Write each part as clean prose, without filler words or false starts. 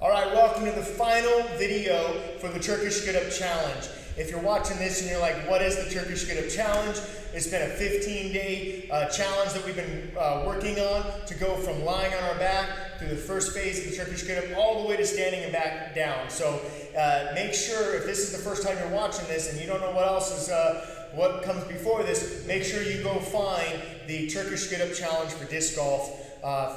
All right, welcome to the final video for the Turkish Getup Challenge. If you're watching this and you're like, what is the Turkish Getup Challenge? It's been a 15-day challenge that we've been working on to go from lying on our back through the first phase of the Turkish Getup all the way to standing and back down. So make sure, if this is the first time you're watching this and you don't know what else is what comes before this, make sure you go find the Turkish Getup Challenge for disc golf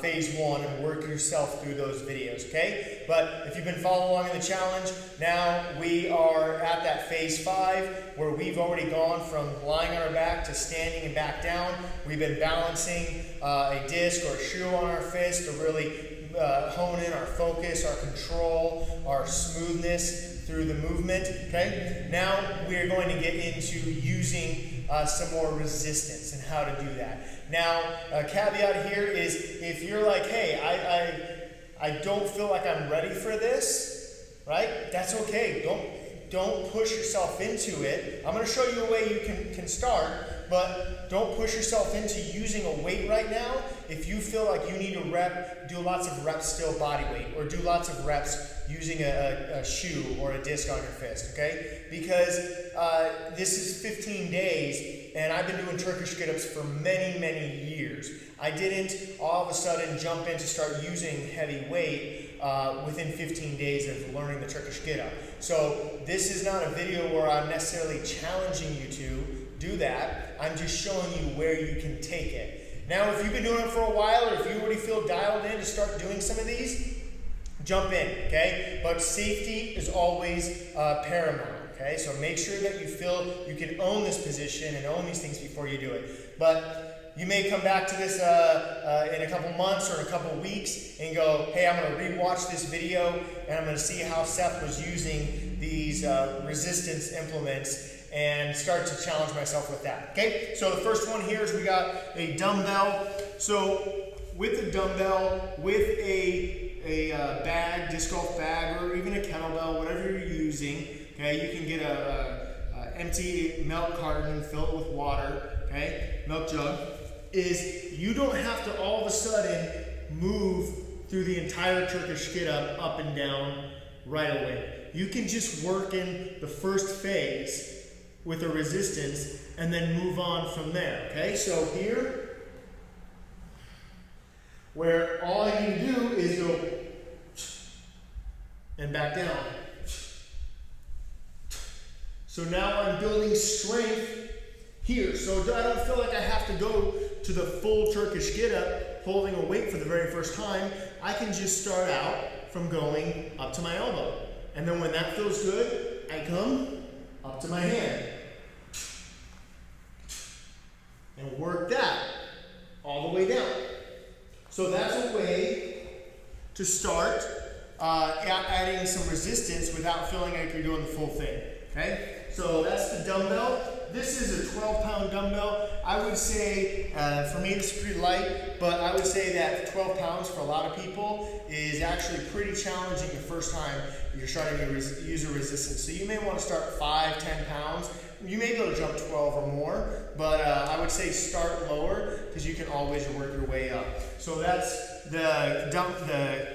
phase 1 and work yourself through those videos, okay? But if you've been following along in the challenge, now we are at that phase 5 where we've already gone from lying on our back to standing and back down. We've been balancing a disc or a shoe on our fist to really hone in our focus, our control, our smoothness through the movement, okay? Now we're going to get into using some more resistance and how to do that. Now, a caveat here is if you're like, hey, I don't feel like I'm ready for this, right? That's okay. Don't push yourself into it. I'm going to show you a way you can start, but don't push yourself into using a weight right now. If you feel like you need to do lots of reps still body weight, or do lots of reps using a shoe or a disc on your fist, okay? Because this is 15 days, and I've been doing Turkish Getups for many, many years. I didn't all of a sudden jump in to start using heavy weight within 15 days of learning the Turkish Getup. So this is not a video where I'm necessarily challenging you to do that. I'm just showing you where you can take it. Now, if you've been doing it for a while, or if you already feel dialed in to start doing some of these, jump in, okay? But safety is always paramount, okay? So make sure that you feel you can own this position and own these things before you do it. But you may come back to this in a couple months or in a couple weeks and go, hey, I'm going to rewatch this video and I'm going to see how Seth was using these resistance implements and start to challenge myself with that, okay? So the first one here is we got a dumbbell. So with a dumbbell, with a bag, disc golf bag, or even a kettlebell, whatever you're using, okay, you can get a empty milk carton and fill it with water, okay, milk jug, is you don't have to all of a sudden move through the entire Turkish Getup up and down right away. You can just work in the first phase with a resistance and then move on from there, okay? So here, where all I need to do is go and back down. So now I'm building strength here. So I don't feel like I have to go to the full Turkish Getup holding a weight for the very first time. I can just start out from going up to my elbow. And then when that feels good, I come up to my hand. And work that all the way down. So that's a way to start adding some resistance without feeling like you're doing the full thing, okay? So that's the dumbbell. This is a 12-pound dumbbell. I would say, for me it's pretty light, but I would say that 12 pounds for a lot of people is actually pretty challenging the first time you're starting to use a resistance. So you may want to start 5, 10 pounds. You may be able to jump 12 or more, but I would say start lower because you can always work your way up. So that's the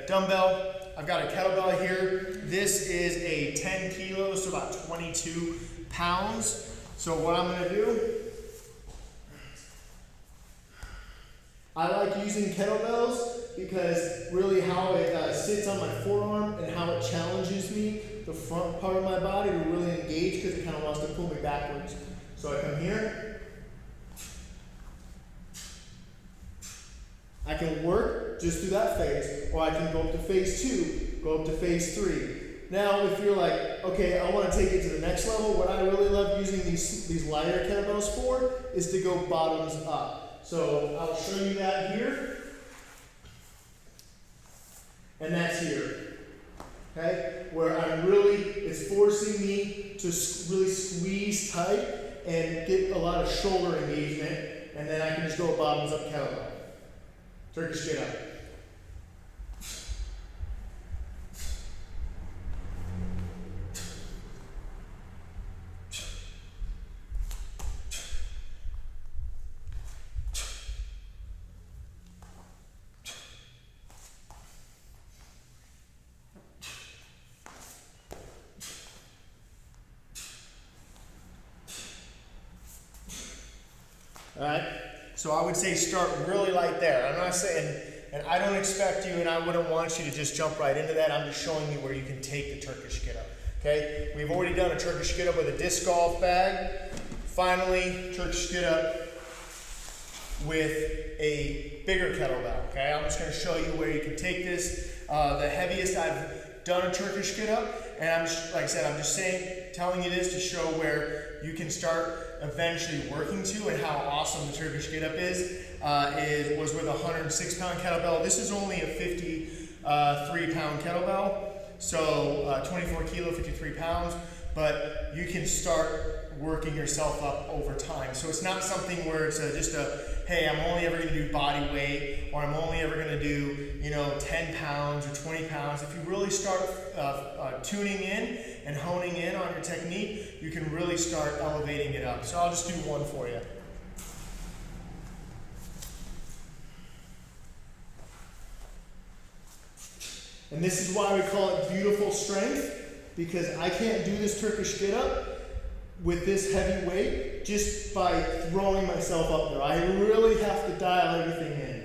dumbbell. I've got a kettlebell here. This is a 10 kilos, so about 22 pounds. So what I'm going to do, I like using kettlebells because really how it sits on my forearm and how it challenges me, the front part of my body, to really engage because it kind of wants to pull me backwards. So I come here. I can work just through that phase, or I can go up to phase 2, go up to phase 3. Now, if you're like, okay, I want to take it to the next level, what I really love using these lighter kettlebells for is to go bottoms up. So I'll show you that here. And that's here, okay? Where it's forcing me to really squeeze tight and get a lot of shoulder engagement, and then I can just go bottoms up kettlebell. Turkish Getup. All right? So I would say start really light there. I'm not saying, and I don't expect you and I wouldn't want you to just jump right into that. I'm just showing you where you can take the Turkish get up. Okay? We've already done a Turkish get up with a disc golf bag. Finally, Turkish get up with a bigger kettlebell. Okay? I'm just going to show you where you can take this. The heaviest I've done a Turkish get up, and I'm just, like I said, I'm just telling you this to show where you can start eventually working to and how awesome the Turkish get up is. It was with a 106-pound kettlebell. This is only a 53-pound kettlebell, so 24 kilo, 53 pounds, but you can start working yourself up over time. So it's not something where it's just hey, I'm only ever going to do body weight, or I'm only ever going to do, 10 pounds or 20 pounds. If you really start tuning in and honing in on your technique, you can really start elevating it up. So I'll just do one for you. And this is why we call it beautiful strength, because I can't do this Turkish get up with this heavy weight just by throwing myself up there. I really have to dial everything in.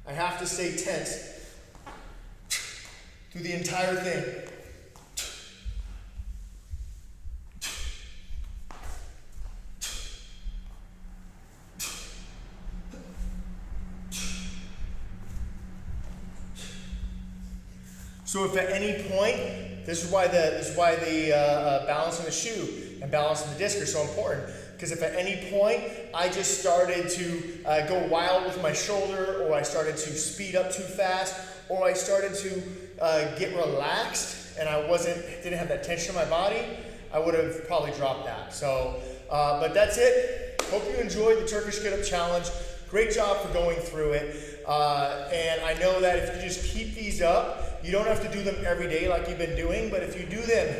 I have to stay tense through the entire thing. So if at any point, this is why the balance in the shoe and balance in the disc are so important. Because if at any point I just started to go wild with my shoulder, or I started to speed up too fast, or I started to get relaxed and I didn't have that tension in my body, I would have probably dropped that. So, but that's it. Hope you enjoyed the Turkish Get Up Challenge. Great job for going through it. And I know that if you just keep these up, you don't have to do them every day like you've been doing, but if you do them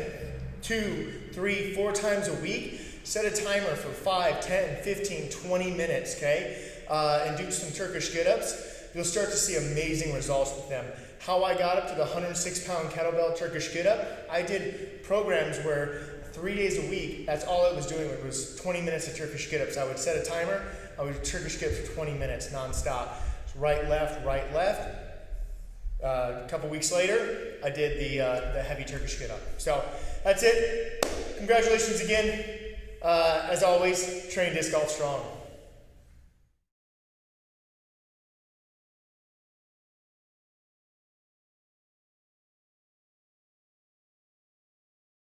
2, 3, 4 times a week, set a timer for 5, 10, 15, 20 minutes, okay? And do some Turkish get-ups. You'll start to see amazing results with them. How I got up to the 106-pound kettlebell Turkish get-up, I did programs where 3 days a week, that's all I was doing was 20 minutes of Turkish get-ups. I would set a timer, I would do Turkish get-ups for 20 minutes nonstop. Right, left, right, left. A couple weeks later, I did the heavy Turkish get-up. So that's it. Congratulations again. As always, train disc golf strong.